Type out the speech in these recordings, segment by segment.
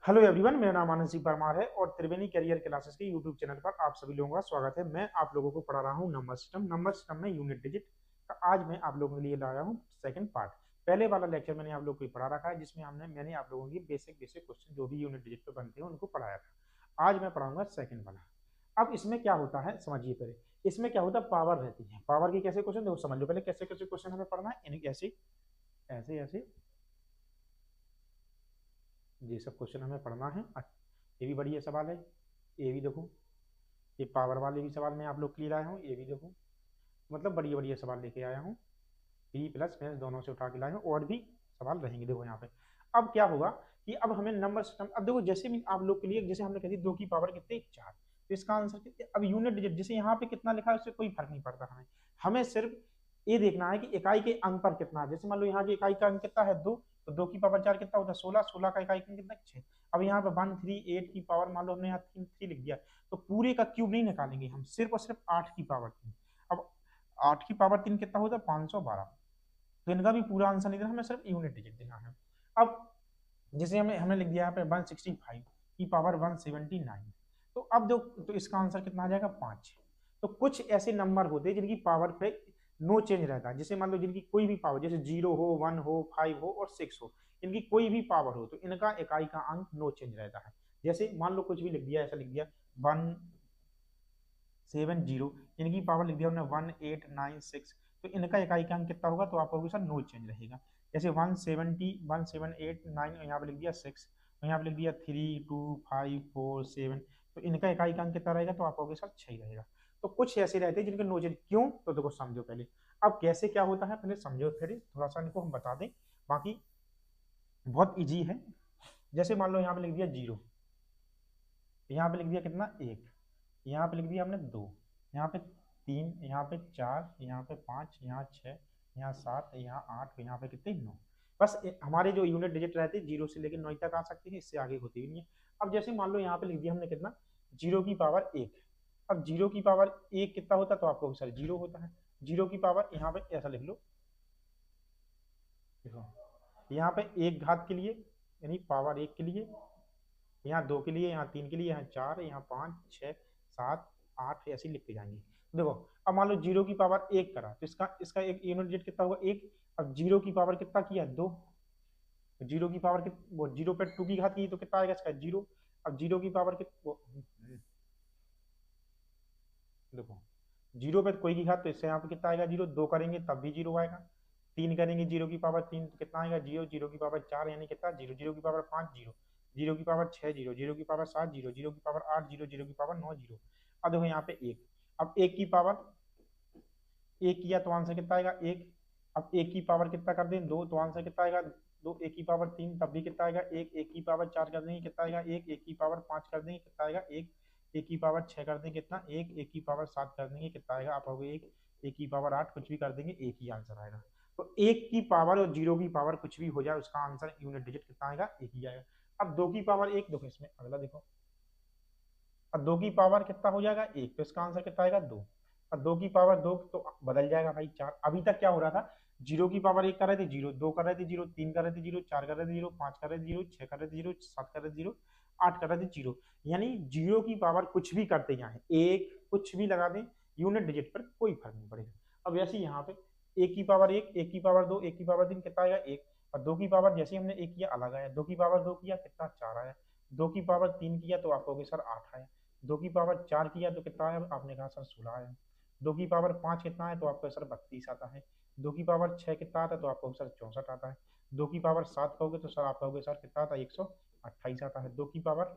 Hello everyone, मेरा नाम आनंद सिंह परमार है और त्रिवेणी करियर क्लासेस के यूट्यूब चैनल पर आप सभी लोगों का स्वागत है। मैं आप लोगों को पढ़ा रहा हूँ नंबर सिस्टम में यूनिट डिजिट का। आज मैं आप लोगों के लिए लाया हूँ सेकंड पार्ट। पहले वाला लेक्चर मैंने आप लोगों को पढ़ा रखा है, जिसमें मैंने आप लोगों की बेसिक बेसिक क्वेश्चन जो भी यूनिट डिजिट पे बनते हैं उनको पढ़ाया था। आज मैं पढ़ाऊंगा सेकंड वाला। अब इसमें क्या होता है समझिए पहले। इसमें क्या होता है, पावर रहती है। पावर की कैसे क्वेश्चन देखो, समझ लो पहले कैसे कैसे क्वेश्चन हमें पढ़ना है। यानी ऐसे ऐसे ऐसे ये सब क्वेश्चन हमें पढ़ना है। ये भी बढ़िया सवाल है, ये भी देखो। ये पावर वाले भी सवाल मैं आप लोग के लिए लाया हूँ, ये भी देखो। मतलब बढ़िया बढ़िया सवाल लेके आया हूँ। पी प्लस मैथ्स दोनों से उठा के लाया हूँ, और भी सवाल रहेंगे देखो यहाँ पे। अब क्या होगा कि अब हमें नंबर सिस्टम, अब देखो जैसे भी आप लोग के लिए, जैसे हमने कह दी 2 की पावर कितने 4, तो इसका आंसर कितने। अब यूनिट डिजिट जैसे यहाँ पे कितना लिखा है उससे कोई फर्क नहीं पड़ता। हमें हमें सिर्फ ये देखना है कि इकाई के अंक पर कितना है। जैसे मान लो यहाँ की इकाई का अंक कितना है 2, तो 2 की पावर 4 कितना होता है 16, 16 का इकाई का अंक कितना 6। अब यहाँ पे 138 की पावर मान लो हमने यहाँ 3 लिख दिया, तो पूरे का क्यूब नहीं निकालेंगे हम, सिर्फ और सिर्फ 8 की पावर 3। अब 8 की पावर 3 कितना होता है 512। तो इनका भी पूरा आंसर नहीं देना, हमें सिर्फ यूनिट डिजिट देना है। अब जैसे हमें हमने लिख दिया यहाँ पे 165 की पावर 179, तो अब जो तो इसका आंसर कितना आ जाएगा 5। तो कुछ ऐसे नंबर होते हैं जिनकी पावर पे नो चेंज रहता है। जैसे मान लो जिनकी कोई भी पावर, जैसे 0 हो, 1 हो, 5 हो और 6 हो, इनकी कोई भी पावर हो तो इनका इकाई का अंक नो चेंज रहता है। जैसे मान लो कुछ भी लिख दिया, ऐसा लिख दिया 170, इनकी पावर लिख दिया हमने 1896, तो इनका इकाई का अंक कितना होगा, तो आप लोगों के साथ नो चेंज रहेगा। जैसे 170, 1789, यहाँ पे लिख दिया 6, और यहाँ पे लिख दिया 32547, तो इनका इकाई का अंक कितना रहेगा, तो आप लोगों के साथ 6 रहेगा। तो कुछ ऐसे रहते हैं जिनके नो चेंज, क्यों, तो देखो समझो पहले। अब कैसे क्या होता है पहले समझो, फिर थोड़ा सा इनको हम बता दें। बाकी बहुत इजी है। जैसे मान लो यहाँ पे लिख दिया 0, यहाँ पे लिख दिया कितना 1, यहाँ पे लिख दिया हमने 2, यहाँ पे 3, यहाँ पे 4, यहाँ पे 5, यहाँ 6, यहाँ 7, यहाँ 8, यहाँ पे कितने 9। बस हमारे जो यूनिट डिजिट रहते हैं 0 से लेकर 9 तक आ सकते हैं, इससे आगे होती भी नहीं है। अब जैसे मान लो यहाँ पे लिख दिया हमने कितना 0 की पावर 1। अब 0 की पावर 1 कितना होता है, तो आपको सर 0 होता है। 0 की पावर यहाँ पे ऐसा लिख लो, देखो यहाँ पे एक घात के लिए, यानी पावर 1 के लिए, यहाँ 2 के लिए, यहाँ 3 के लिए, यहाँ 4, यहाँ 5, 6, 7, 8 ऐसे ही लिखते जाएंगे। देखो अब मान लो 0 की पावर 1 करा, तो इसका इसका एक यूनिट डिजिट कितना होगा 1। अब 0 की पावर कितना किया 2, तो 0 की पावर वो 0 पे 2 की घात की तो कितना आएगा इसका 0। अब 0 की पावर देखो 0 पे कोई की घात, तो इससे यहाँ पे कितना आएगा 0, 2 करेंगे तब भी 0 आएगा, 3 करेंगे 0 की पावर 3 तो कितना आएगा 0, 0 की पावर 4 यानी कितना 0, 0 की पावर 5 0, 0 की पावर 6 0, 0 की पावर 7 0, 0 की पावर 8 0, 0 की पावर 9 0। अब देखो यहाँ पे 1, अब 1 की पावर 1 किया तो आंसर कितना आएगा 1। अब 1 की पावर कितना कर दें 2, तो आंसर कितना आएगा 2। 1 की पावर 3 तब भी कितना आएगा 1। 1 की पावर 4 कर देंगे कितना आएगा 1। 1 की पावर 5 कर देंगे कितना आएगा 1। 1 की पावर 6 कर देंगे कितना 1। 1 की पावर 7 कर देंगे कितना आएगा आप लोग 1। 1 की पावर 8 कुछ भी कर देंगे 1 ही आंसर आएगा। तो 1 की पावर और 0 की पावर कुछ भी हो जाए, उसका आंसर यूनिट डिजिट कितना आएगा 1 ही आएगा। अब 2 की पावर 1 देखो, इसमें अगला देखो, अब 2 की पावर कितना हो जाएगा 1, तो इसका आंसर कितना आएगा 2। अब 2 की पावर 2 तो बदल जाएगा भाई 4। अभी तक क्या हो रहा था, 0 की पावर 1 कर रहे थे 0, 2 कर रहे थे 0, 3 कर रहे थे 0, 4 कर रहे थे 0, 5 कर रहे थे 0, 6 कर रहे थे 0, 7 कर रहे थे 0, 8 कर रहे थे 0। यानी 0 की पावर कुछ भी करते यहाँ एक कुछ भी लगा दें, यूनिट डिजिट पर कोई फर्क नहीं पड़ेगा। अब वैसे यहाँ पे 1 की पावर 1, 1 की पावर 2, 1 की पावर 3 कितना आएगा 1। और 2 की पावर जैसे हमने 1 किया अलग आया, 2 की पावर 2 किया कितना 4 आया, 2 की पावर 3 किया तो आप कहोगे सर 8 आया, 2 की पावर 4 किया तो कितना आया, आपने कहा सर 16 आया, 2 की पावर 5 कितना है तो आपको सर 32 आता है, 2 की पावर 6 कितना आता है तो आपको सर 64 आता है, 2 की पावर 7 कहोगे तो सर आप कहोगे सर कितना आता है 128 आता है, 2 की पावर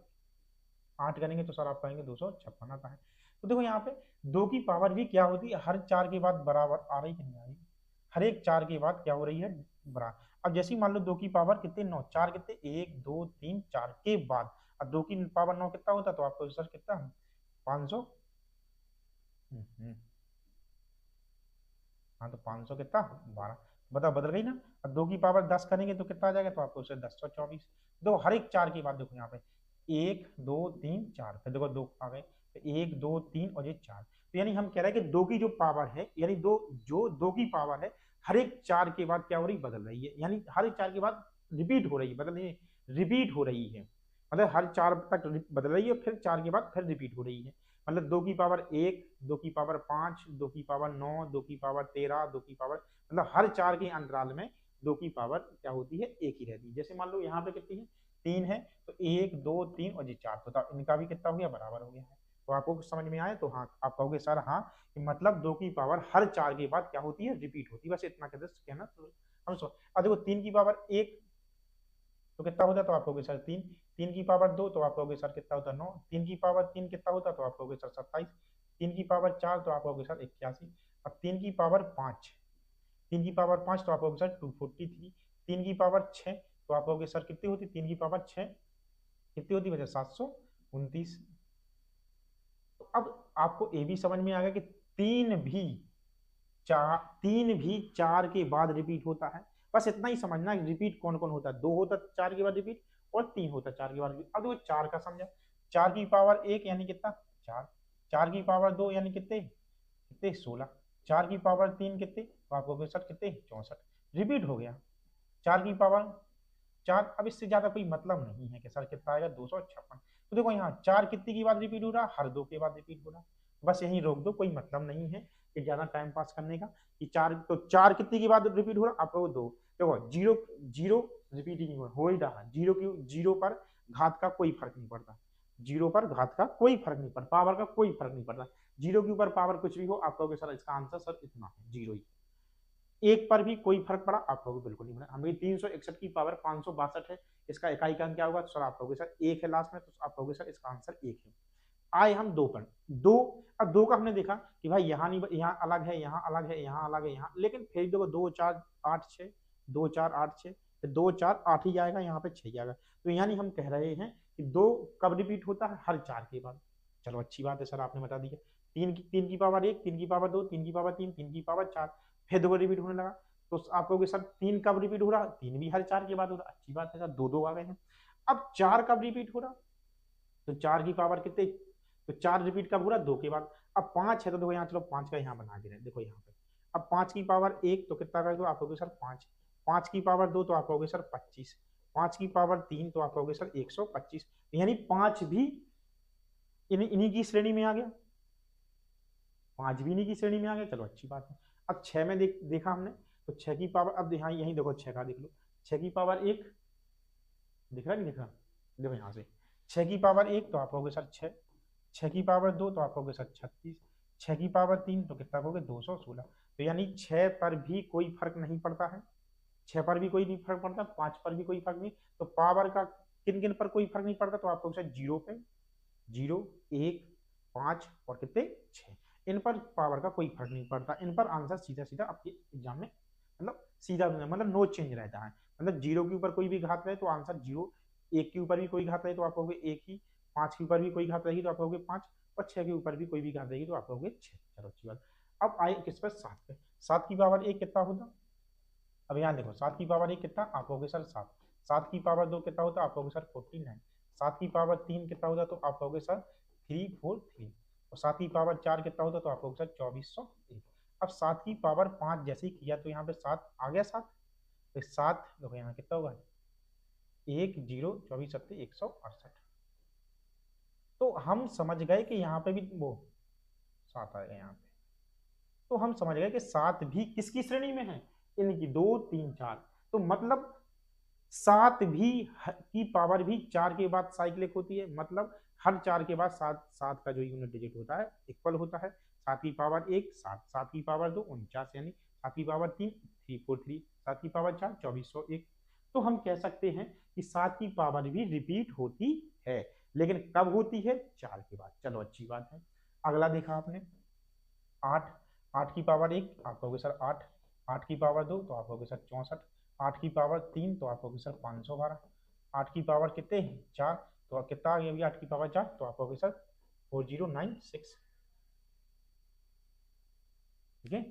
8 करेंगे तो सर आप कहेंगे 256 आता है। तो देखो यहाँ पे 2 की पावर भी क्या होती है, हर 4 के बाद बराबर आ रही कि नहीं आ रही, हर एक 4 के बाद क्या हो रही है बराबर। अब जैसे ही मान लो 2 की पावर कितने 9, 4 कितने 1 2 3 4 के बाद, अब 2 की पावर 9 कितना होता तो आपको सर कितना 500। हाँ तो 500 कितना 12, बता बदल गई ना। अब 2 की पावर 10 करेंगे तो कितना आ जाएगा, तो आपको उसे 1024। दो हर एक 4 की बात देखो यहाँ पे 1 2 3 4, फिर देखो 2 आ गए, तो 1 2 3 और ये 4, तो यानी हम कह रहे हैं कि 2 की जो पावर है, यानी दो जो 2 की पावर है हर एक 4 के बाद क्या हो रही बदल रही है, यानी हर एक 4 के बाद रिपीट हो रही है, बदल नहीं रिपीट हो रही है। मतलब हर 4 तक बदल रही है, फिर 4 के बाद फिर रिपीट हो रही है। मतलब 2 की पावर 1, 2 की पावर 5, 2 की पावर 9, 2 की पावर 13, 2 की पावर, मतलब हर 4 के अंतराल में 2 की पावर क्या होती है, एक ही रहती है। जैसे मान लो यहाँ पे कितनी है, 3 है, तो 1 2 3 और ये 4, तो इनका भी कितना हो गया, बराबर हो गया है। तो आपको कुछ समझ में आए तो हाँ आप कहोगे सर हाँ, मतलब 2 की पावर हर 4 के बाद क्या होती है, रिपीट होती है। बस इतना कहना तो हम सो। अब देखो 3 की पावर 1 तो कितना होता, तो आप कहोगे सर 3। 3 की पावर 2 तो आप कहोगे सर कितना होता, 9। 3 की पावर 3 कितना होता, तो आप कहोगे सर 27। 3 की पावर 4 तो आप कहोगे सर 81। अब 3 की पावर 5, 3 की पावर 5 तो आप कहोगे सर 243। 3 की पावर 6 तो आप कहोगे सर कितनी होती, 3 की पावर 6 कितनी होती बच्चा, 729। तो अब आपको ये भी समझ में आ गया कि तीन भी 4 के बाद रिपीट होता है। बस इतना ही समझना है रिपीट कौन कौन होता है, 2 होता 4 के बाद रिपीट, और 3 होता 4 के बाद रिपीट। अब देखो 4 का समझा, 4 की पावर 1 यानी कितना, 4। 4 की पावर 2 यानी कितने कितने, 16। 4 की पावर 3 कितने, तो आपको सर कितने, 64। रिपीट हो गया। 4 की पावर 4, अब इससे ज्यादा कोई मतलब नहीं है कि सर कितना आएगा, 256। तो देखो यहाँ 4 कितनी की बात रिपीट हो रहा, हर 2 के बाद रिपीट हो रहा। बस यही रोक दो, कोई मतलब नहीं है कि ज्यादा टाइम पास करने का। कि 4 तो 4 कितनी की बात रिपीट हो रहा, आप लोग 2। देखो जीरो जीरो रिपीटिंग हो ही रहा, जीरो की जीरो पर घात का कोई फर्क नहीं पड़ता। जीरो पर घात का कोई फर्क नहीं पड़ता, पावर का कोई फर्क नहीं पड़ता। जीरो के ऊपर पावर कुछ भी हो, आप कहोगे सर इसका आंसर सर इतना है, जीरो ही। एक पर भी कोई फर्क पड़ा, आप कहोगे बिल्कुल नहीं पड़ा। हमें 361 की पावर 562 है, इसका इकाई का क्या होगा, सर आप कहोगे सर एक है लास्ट में, तो आप कहोगे सर इसका आंसर एक है। आए हम 2 पर, 2। अब 2 का हमने देखा कि भाई यहाँ नहीं, यहाँ अलग है, यहाँ अलग है, यहाँ अलग है, यहाँ, लेकिन फिर देखो 2 4 8 6, 2 4 8 6, 2 4 8 ही आएगा, यहाँ पे 6 आएगा। तो यानी हम कह रहे हैं कि 2 कब रिपीट होता है, हर 4 के बाद। चलो अच्छी बात है सर, आपने बता दिया। 3 की पावर 1, 3 की पावर 2, 3 की पावर 3, 3 की पावर 4, फिर 2 रिपीट होने लगा। तो आप कहोगे सर 3 कब रिपीट हो रहा, 3 भी हर 4 के बाद हो रहा। अच्छी बात है सर, 2 2 आ गए हैं। अब 4 कब रिपीट हो रहा, तो 4 की पावर कितने, तो 4 रिपीट कब हो रहा, 2 के बाद। अब 5 है तो देखो यहाँ, चलो 5 का यहाँ बना दे रहे हैं, देखो यहाँ पे। अब 5 की पावर 1 तो कितना कर दो, आप कहोगे सर 5। 5 की पावर 2 तो आप कहोगे सर 25। 5 की पावर 3 तो आप कहोगे सर 125। यानी 5 भी इन्हीं की श्रेणी में आ गया, 5 भी इन्हीं की श्रेणी में आ गया। चलो अच्छी बात है। अब 6 में देखा हमने, तो 6 की पावर, अब यहाँ यहीं देखो 6 का देख लो। 6 की पावर 1 दिख रहा नहीं, दिख रहा, देखो यहाँ से 6 की पावर 1 तो आप कहोगे सर 6। 6 की पावर 2 तो आप कहोगे सर 36। 6 की पावर 3 तो कितना कहोगे, 216। तो यानी 6 पर भी कोई फर्क नहीं पड़ता है, 6 पर भी कोई नहीं फर्क पड़ता, 5 पर भी कोई फर्क नहीं। तो पावर का किन किन पर कोई फर्क नहीं पड़ता, तो आप कहोगे सर 0 पे, 0 1 5 और कितने 6, इन पर पावर का कोई फर्क नहीं पड़ता। इन पर आंसर सीधा सीधा आपके एग्जाम में, मतलब सीधा, मतलब नो चेंज रहता है। मतलब 0 के ऊपर कोई भी घात रहे तो आंसर 0, 1 के ऊपर भी कोई घात रहे तो आप कहोगे 1 ही, 5 के ऊपर भी कोई घात रहेगी तो आप कहोगे 5, और 6 के ऊपर भी कोई भी घात रहेगी तो आप कहोगे 6। चलो अच्छी बात। अब आए किस पर, 7 पे। 7 की पावर 1 कितना होता, अब यहाँ देखो 7 की पावर 1 कितना, आप कहोगे सर 7। 7 की पावर 2 कितना होता, आप कहोगे सर 49। 7 की पावर 3 कितना होता, तो आप कहोगे सर 343। और 7 की पावर 4 कितना होता, तो आप कहोगे सर 2401। अब 7 की पावर 5 जैसे ही किया तो यहाँ पे 7 आ गया, 7। तो 7 देखो यहाँ कितना होगा, 1 0 24 7 168। तो हम समझ गए कि यहाँ पे भी वो 7 आएगा यहाँ पे। तो हम समझ गए कि 7 भी किसकी श्रेणी में है, इनकी 2 3 4। तो मतलब 7 भी की पावर भी 4 के बाद साइक्लिक होती है, मतलब हर 4 के बाद 7 7 का जो यूनिट डिजिट होता है इक्वल होता है। 7 की पावर 1 7, 7 की पावर 2 49, यानी 7 की पावर 3 343, 7 की पावर 4 2401। तो हम कह सकते हैं कि 7 की पावर भी रिपीट होती है, लेकिन कब होती है, 4 के बाद। चलो अच्छी बात है। अगला देखा आपने 8। 8 की पावर 1 आप कहोगे सर 8। 8 की पावर 2 तो आप कहोगे सर 64। 8 की पावर 3 तो आप कहोगे सर 512। 8 की पावर कितने हैं, 4, तो कितना आ गया अभी 8 की पावर 4, तो आप कहोगे सर 4096। ठीक है,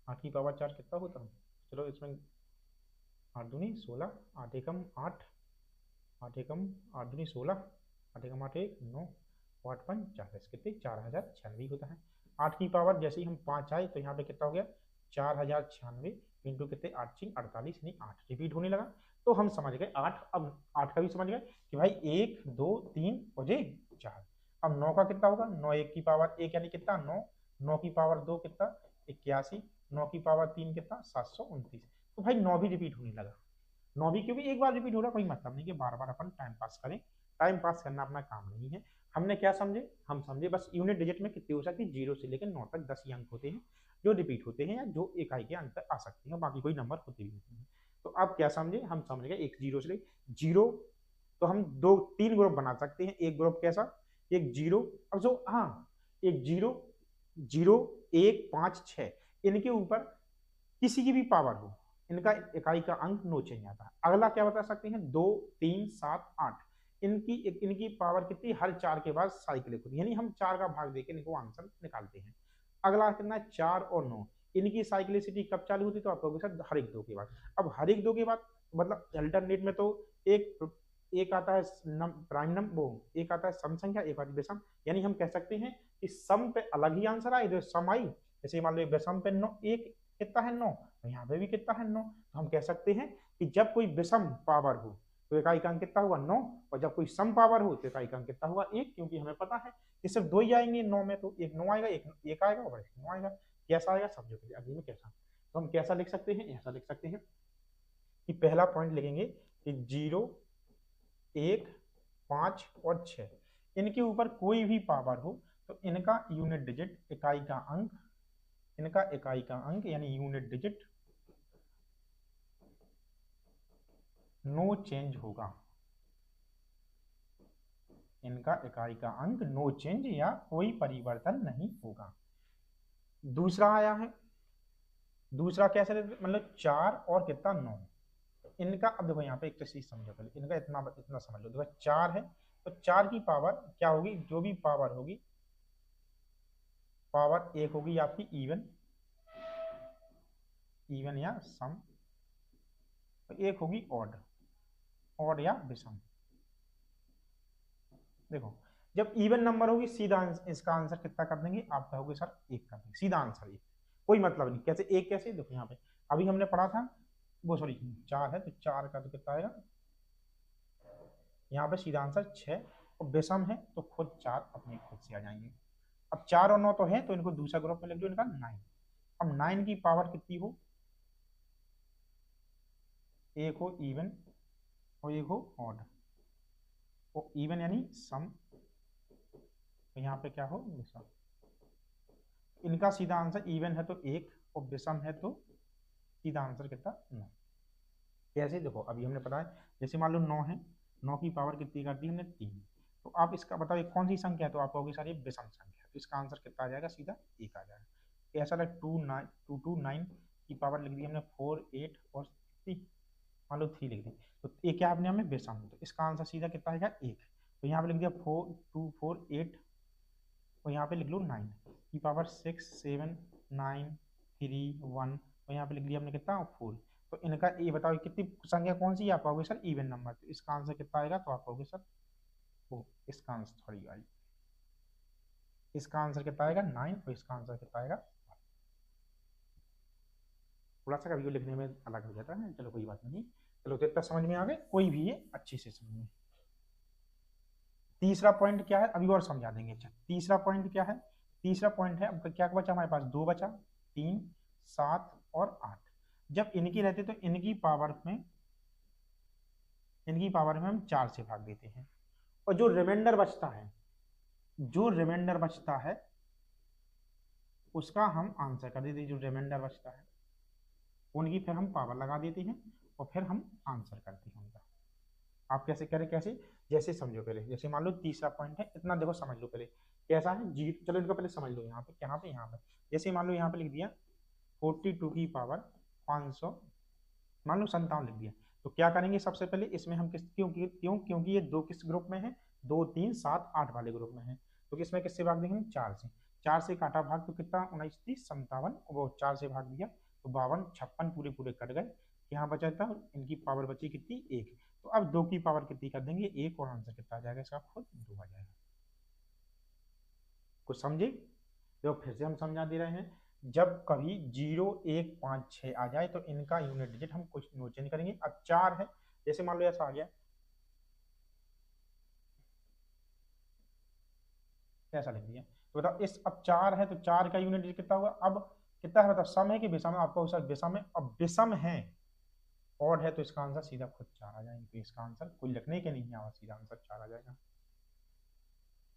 8 की पावर 4 कितना होता है, चलो इसमें 8 दूनी 16, 8 एकम 8, 8 एकम 8 दूनी 16, 8 एकम 8 1 9, 8 5 40, कितने 4096 होता है। 8 की पावर जैसे ही हम 5 आए तो यहाँ पे कितना हो गया, 4096 इंटू कितने 8 6 48, यानी 8 रिपीट होने लगा। तो हम समझ गए 8। अब 8 का भी समझ गए कि भाई 1 2 3 और ये 4। अब 9 का कितना होगा, 9 1 की पावर 1 यानी कितना 9, 9 की पावर 2 कितना 81, 9 की पावर 3 कितना 729। तो भाई 9 भी रिपीट होने लगा। 9 भी क्योंकि एक बार रिपीट हो रहा, कोई मतलब नहीं कि बार बार अपन टाइम पास करें। टाइम पास करना अपना काम नहीं है। हमने क्या समझे, हम समझे बस यूनिट डिजिट में कितनी हो सकती है, 0 से लेकर 9 तक 10 ही अंक होते हैं जो रिपीट होते हैं या जो इकाई के अंक तक आ सकते हैं, बाकी कोई नंबर होते भी नहीं है। तो आप क्या समझे, हम समझ गए एक 0 से लेकर जीरो। तो हम दो तीन ग्रुप बना सकते हैं। एक ग्रुप कैसा, एक जीरो, अब जो हाँ एक जीरो, जीरो, 1 5 6 इनके ऊपर किसी की भी पावर हो, इनका इकाई का अंक नो चेंज आता है। अगला क्या बता सकते हैं, 2 3 7 8 इनकी इनकी पावर कितनी, हर 4 के बाद साइक्लिक होती है, यानी हम 4 का भाग देकर इनको आंसर निकालते हैं। अगला कितना है, 4 और 9 इनकी साइक्लिसिटी कब चालू होती है, तो आप कहोगे सर हर एक 2 के बाद। अब हर एक 2 के बाद मतलब अल्टरनेट में तो एक एक आता है प्राइम नंबर, वो एक आता है सम संख्या, एक आती है विषम। यानी हम कह सकते हैं कि सम पे अलग ही आंसर आए, जो सम आई, जैसे मान लो विषम पे 9 एक कितना है 9, तो यहाँ पे भी कितना है 9। तो हम कह सकते हैं कि जब कोई विषम पावर हो तो इकाई का अंक कितना हुआ 9, और जब कोई सम पावर हो तो इकाई का अंक कितना हुआ 1, क्योंकि हमें पता है कि सिर्फ 2 ही आएंगे 9 में, तो एक 9 आएगा, एक आएगा और एक 9 आएगा। कैसा आएगा समझो पहले, अगली में कैसा। तो हम कैसा लिख सकते हैं, ऐसा लिख सकते हैं कि पहला पॉइंट लिखेंगे कि 0 1 5 और 6 इनके ऊपर कोई भी पावर हो तो इनका यूनिट डिजिट इकाई का अंक, इनका इकाई का अंक यानी यूनिट डिजिट नो चेंज होगा। इनका इकाई का अंक नो चेंज या कोई परिवर्तन नहीं होगा। दूसरा आया है, दूसरा कैसे, मतलब 4 और कितना 9, इनका अब देखो यहाँ पे एक चीज समझो पहले, इनका इतना इतना समझ लो। देखो 4 है तो 4 की पावर क्या होगी, जो भी पावर होगी, पावर एक होगी आपकी इवन, इवन या सम, एक होगी ऑड, ऑड या विषम। देखो जब इवन नंबर होगी सीधा इसका आंसर कितना कर देंगे, आप कहोगे सर एक कर देंगे, सीधा आंसर एक, कोई मतलब नहीं। कैसे एक, कैसे देखो यहाँ पे अभी हमने पढ़ा था, वो सॉरी 4 है तो 4 का तो कितना आएगा, यहाँ पे सीधा आंसर 6, और विषम है तो खुद 4 अपने खुद से आ जाएंगे। अब 4 और 9 तो है, तो इनको दूसरा ग्रुप में लिख दो, इनका 9। अब 9 की पावर कितनी हो, एक हो इवन और एक हो ऑड, वो इवन यानी सम, तो यहाँ पे क्या हो विषम। इनका सीधा आंसर इवन है तो एक, और विषम है तो सीधा आंसर कितना 9। कैसे देखो अभी हमने पता है, जैसे मान लो 9 है, 9 की पावर कितनी कर दी हमने 3, तो आप इसका बताओ ये कौन सी संख्या है, तो आप कहोगे सर ये विषम संख्या, तो इसका आंसर कितना आ जाएगा, सीधा एक आ जाएगा। ऐसा लग 2 9 की पावर लिख दी हमने 4 8 और 3, मान लो 3 लिख दी, तो ये क्या आपने हमें विषम, तो इसका आंसर सीधा कितना आएगा 1। तो यहाँ पे लिख दिया 4 2 4 8, और यहाँ पे लिख लो 9 की पावर 6 7 9 3 1, और यहाँ पे लिख दिया हमने कितना 4। तो इनका ये बताओ कितनी संख्या कौन सी है, आप कहोगे सर इवन नंबर, तो इसका आंसर कितना आएगा, तो आप कहोगे सर वो इसका आंसर थोड़ी आई, इसका आंसर कितना आएगा 9, और इसका आंसर कितना आएगा, थोड़ा सा कभी लिखने में अलग हो जाता है, चलो कोई बात नहीं। चलो तो इतना समझ में आ गए, कोई भी है अच्छी से समझ में। तीसरा पॉइंट क्या है, अभी और समझा देंगे। अच्छा तीसरा पॉइंट क्या है, तीसरा पॉइंट है, अब क्या बचा हमारे पास, 2 बचा, 3 7 और 8। जब इनकी रहते तो इनकी पावर में हम 4 से भाग देते हैं, और जो रिमाइंडर बचता है, जो रिमाइंडर बचता है उसका हम आंसर कर देते हैं। जो रिमाइंडर बचता है उनकी फिर हम पावर लगा देते हैं और फिर हम आंसर करते हैं उनका। आप कैसे करें, कैसे, जैसे समझो पहले, जैसे मान लो तीसरा पॉइंट है, इतना देखो समझ लो पहले कैसा है जी, चलो इनको पहले समझ लो। यहाँ पे यहाँ पे यहाँ पे जैसे मान लो यहाँ पे लिख दिया 42 की पावर 500, मान लो 57 लिख दिया, तो क्या करेंगे सबसे पहले इसमें हम किस क्योंकि ये दो किस ग्रुप में है, 2 3 7 8 वाले ग्रुप में है, तो इसमें किससे भाग देंगे, 4 से। 4 से काटा भाग तो कितना 19 30 57, वो 4 से भाग दिया तो 52 56 पूरे पूरे कट गए, यहाँ बचा था इनकी पावर बची कितनी 1। तो अब 2 की पावर कितनी कर देंगे 1, और आंसर कितना आ जाएगा इसका खुद 2 आ जाएगा। कुछ समझे, तो फिर से हम समझा दे रहे हैं, जब कभी 0 1 5 6 आ जाए तो इनका यूनिट डिजिट हम कुछ नो चेंज करेंगे। अब 4 है जैसे मान लो ऐसा आ गया, ऐसा लिख दिया, तो बताओ इस, अब 4 है तो 4 का यूनिट डिजिट कितना होगा, अब कितना है बताओ, सम है कि विषम है, आपको सर विषम है, अब विषम है ऑड है तो इसका आंसर सीधा खुद 4 आ जाएगा, तो इसका आंसर कोई लिखने के नहीं है, सीधा आंसर 4 आ जाएगा।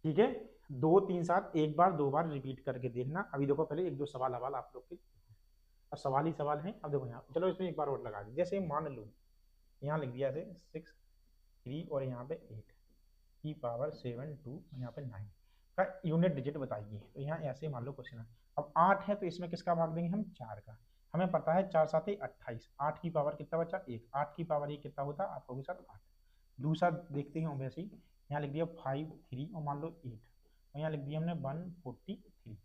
ठीक है, 2 3 7 एक बार 2 बार रिपीट करके देखना। अभी देखो पहले एक दो सवाल हवाल आप लोग के, और सवाल ही सवाल है। अब देखो यहाँ चलो इसमें एक बार और लगा दें, जैसे मान लो यहाँ लिख दिया जैसे 6 3 और यहाँ पे 8 की पावर 7 2 यहाँ पे 9 का यूनिट डिजिट बताइए। तो यहाँ ऐसे मान लो क्वेश्चन है, अब 8 है तो इसमें किसका भाग देंगे हम, 4 का। हमें पता है 4 7 28, 8 की पावर कितना बचा 1, 8 की पावर ये कितना होता है आपको के साथ 8। दूसरा देखते हैं वैसे ही, यहाँ लिख दिया 5 3 और मान लो 8, और यहाँ लिख दिया हमने 143।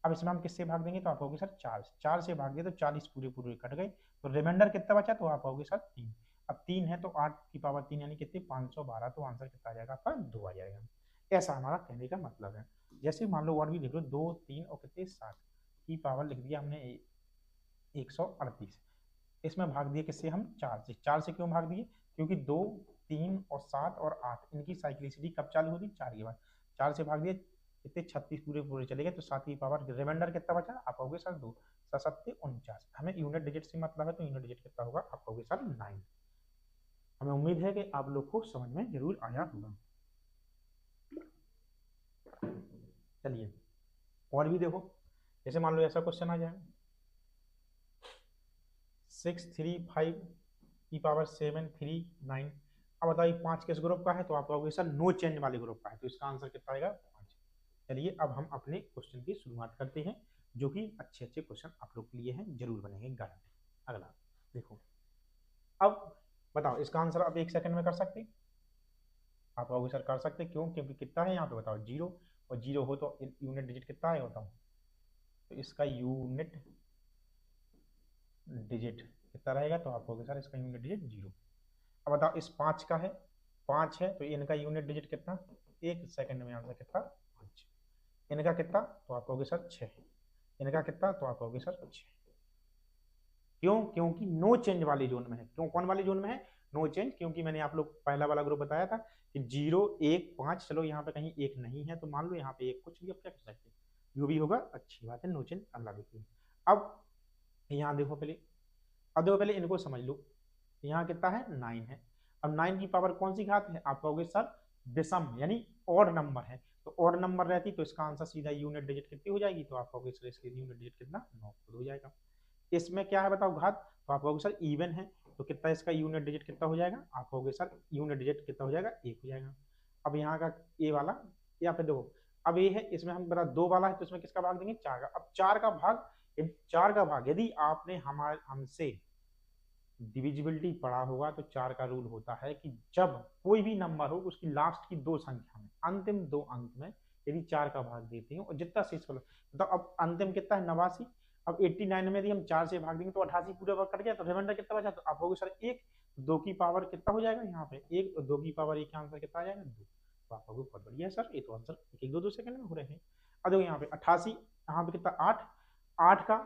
अब इसमें हम किससे भाग देंगे, तो आप होगे सर 4 से भाग दिए तो 40 पूरे पूरे कट गए, तो रिमाइंडर कितना बचा, तो आप होगे सर 3। अब 3 है तो 8 की पावर 3 यानी कितनी 512, तो आंसर कितना आ जाएगा आपका 2 आ जाएगा। ऐसा हमारा कहने का मतलब है। जैसे मान लो और भी देख लो, 2 3 और कितने 7 की पावर लिख दिया हमने 138, इसमें भाग दिए किससे हम 4 से। 4 से क्यों भाग दिए, क्योंकि 2 3 और 7 और 8 इनकी साइक्लिसिटी कब चालू होती, 4 के बाद। 4 से भाग दिए कितने 36 पूरे पूरे चले गए, तो 7 की पावर रिमाइंडर कितना बचा आप कहोगे सर 2, 7 49। हमें यूनिट डिजिट से मतलब है, तो यूनिट डिजिट कितना होगा आप कहोगे सर 9। हमें उम्मीद है कि आप लोग को समझ में जरूर आया होगा। चलिए और भी देखो, जैसे मान लो ऐसा क्वेश्चन आ जाए 6 3 5 की पावर 7 3 9। अब बताइए 5 किस ग्रुप का है, तो आप कहोगे सर नो चेंज वाले ग्रुप का है, तो इसका आंसर कितना आएगा 5। चलिए अब हम अपने क्वेश्चन की शुरुआत करते हैं, जो कि अच्छे अच्छे क्वेश्चन आप लोग के लिए हैं, जरूर बनेंगे गारंटी। अगला देखो, अब बताओ इसका आंसर आप 1 सेकंड में कर सकते हैं, आप कहोगे सर कर सकते क्यों, क्योंकि कितना है यहाँ पे बताओ 0, और 0 हो तो यूनिट डिजिट कितना है बताओ, तो इसका यूनिट डिजिट कितना रहेगा, तो आप कहोगे सर इसका यूनिट डिजिट 0। अब बताओ इस 5 का है, 5 है तो इनका यूनिट डिजिट कितना, 1 सेकंड में आंसर कितना 5। इनका कितना, तो आप कहोगे सर 6। इनका कितना, तो आप कहोगे सर 6। क्यों, क्योंकि नो चेंज वाले जोन में है। क्यों, कौन वाले जोन में है, नो चेंज, क्योंकि मैंने आप लोग पहला वाला ग्रुप बताया था कि 0 1 5, चलो यहाँ पे कहीं 1 नहीं है तो मान लो यहाँ पे 1 कुछ भी, अब क्या कर सकते हैं, जो भी होगा अच्छी बात है, नो चेंज। अगला देखिए, अब यहाँ देखो पहले, अब देखो पहले इनको समझ लो, यहाँ कितना है 9 है। अब 9 की पावर कौन सी घात है, आप कहोगे सर विषम यानी ऑड नंबर है, तो ऑड नंबर रहती तो इसका आंसर सीधा यूनिट डिजिट कितनी हो जाएगी, तो आप कहोगे सर इसकी यूनिट डिजिट कितना 9 हो जाएगा। इसमें क्या है बताओ घात, तो आप कहोगे सर इवन है, तो कितना इसका यूनिट डिजिट कितना हो जाएगा, आप कहोगे सर यूनिट डिजिट कितना हो जाएगा 1 हो जाएगा। अब यहाँ का ये वाला, या फिर देखो अब ये है, इसमें हम बता 2 वाला है तो इसमें किसका भाग देंगे 4 का। अब 4 का भाग, 4 का भाग यदि आपने हमारे हमसे डिविजिबिलिटी पढ़ा होगा, तो 4 का रूल होता है कि जब कोई भी नंबर हो उसकी लास्ट की 2 संख्या में, अंतिम 2 अंक में यदि 4 का भाग देते हैं और जितना शेष वाला, तो अब अंतिम कितना है 89। अब 89 में यदि हम 4 से भाग देंगे तो 88 पूरा वर्ग कट गया, तो रिमाइंडर कितना बचा, तो आप होगे सर 1, 2 की पावर कितना हो जाएगा यहाँ पे 1, और 2 की पावर 1 का आंसर कितना आ जाएगा 2। तो आप होगे बहुत बढ़िया सर, ये तो आंसर 1 1 2 2 सेकंड में हो रहे हैं। अब देखो यहाँ पे 88, यहाँ पे कितना 8, 8 का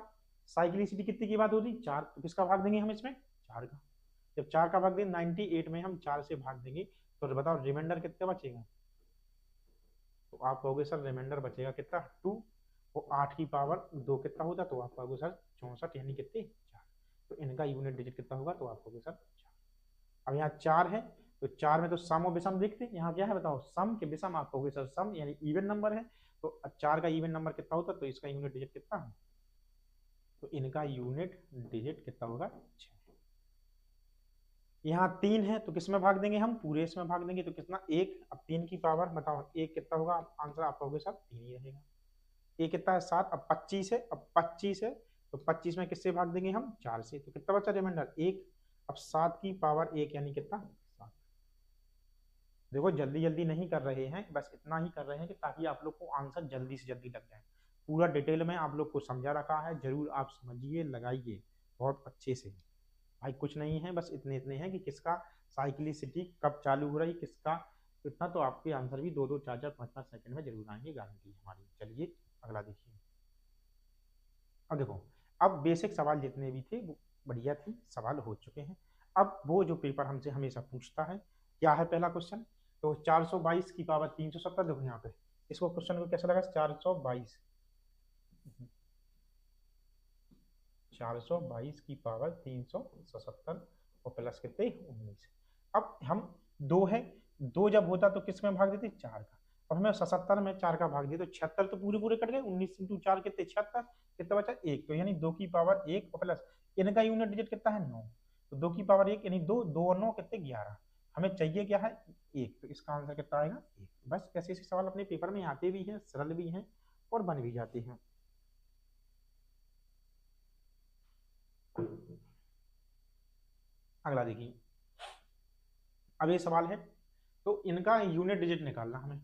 साइक्लिसिटी कितनी की बात होती 4, तो किसका भाग देंगे हम इसमें 4 का। जब 4 का भाग देंगे 98 में हम 4 से भाग देंगे, तो बताओ रिमाइंडर कितना बचेगा, तो आप कहोगे सर रिमाइंडर बचेगा कितना 2, और 8 की पावर 2 कितना होता, तो आप कहोगे सर 64 यानी कितने 4। तो इनका यूनिट डिजिट कितना होगा, तो आप कहोगे सर 4। अब यहाँ 4 है तो 4 में तो सम और विषम देखते हैं, यहाँ क्या है बताओ सम के विषम, आप कहोगे सर सम यानी इवन नंबर है, तो 4 का इवन नंबर कितना होता, तो इसका यूनिट डिजिट कितना है, तो इनका यूनिट डिजिट कितना होगा 6। यहाँ 3 है तो किसमें भाग देंगे हम, पूरे इसमें भाग देंगे, तो कितना 1। अब 3 की पावर बताओ 1 कितना होगा, आंसर आप कहोगे सर 3 ही रहेगा। एक कितना है 7, अब 25 है, अब 25 है तो 25 में किससे भाग देंगे हम 4 से, तो कितना बचा रिमाइंडर 1। अब 7 की पावर 1 यानी कितना 7। देखो जल्दी जल्दी नहीं कर रहे हैं, बस इतना ही कर रहे हैं कि ताकि आप लोग को आंसर जल्दी से जल्दी लग जाए। पूरा डिटेल में आप लोग को समझा रखा है, जरूर आप समझिए लगाइए बहुत अच्छे से। भाई कुछ नहीं है, बस इतने इतने हैं कि किसका साइक्लिसिटी कब चालू हो रही किसका, इतना तो आपके आंसर भी 2 2 4 4 5 5 सेकंड में जरूर आएंगे, गारंटी हमारी। चलिए अगला देखिए, अब देखो अब बेसिक सवाल जितने भी थे वो बढ़िया थी, सवाल हो चुके हैं। अब वो जो पेपर हमसे हमेशा पूछता है, क्या है पहला क्वेश्चन, तो 422 की पावर 370, देखो यहाँ पे इसको क्वेश्चन को कैसा लगा, 422 की पावर 377 और प्लस कितने 19। अब हम दो है, दो जब होता तो किस में भाग देते, चार का, और हमें 77 में चार का भाग दिया तो 76 तो पूरे पूरे कट गए, 19 इंटू चार कितने 76, कितना बचा एक, तो यानी 2 की पावर 1 और प्लस इनका यूनिट डिजिट कितना है 9, तो 2 की पावर 1 यानी 2, 2 और 9 कितने 11, हमें चाहिए क्या है एक, तो इसका आंसर कितना आएगा एक। बस ऐसे ऐसे सवाल अपने पेपर में आते भी हैं, सरल भी हैं और बन भी जाते हैं। अगला देखिए, अब ये सवाल है तो इनका यूनिट डिजिट निकालना हमें,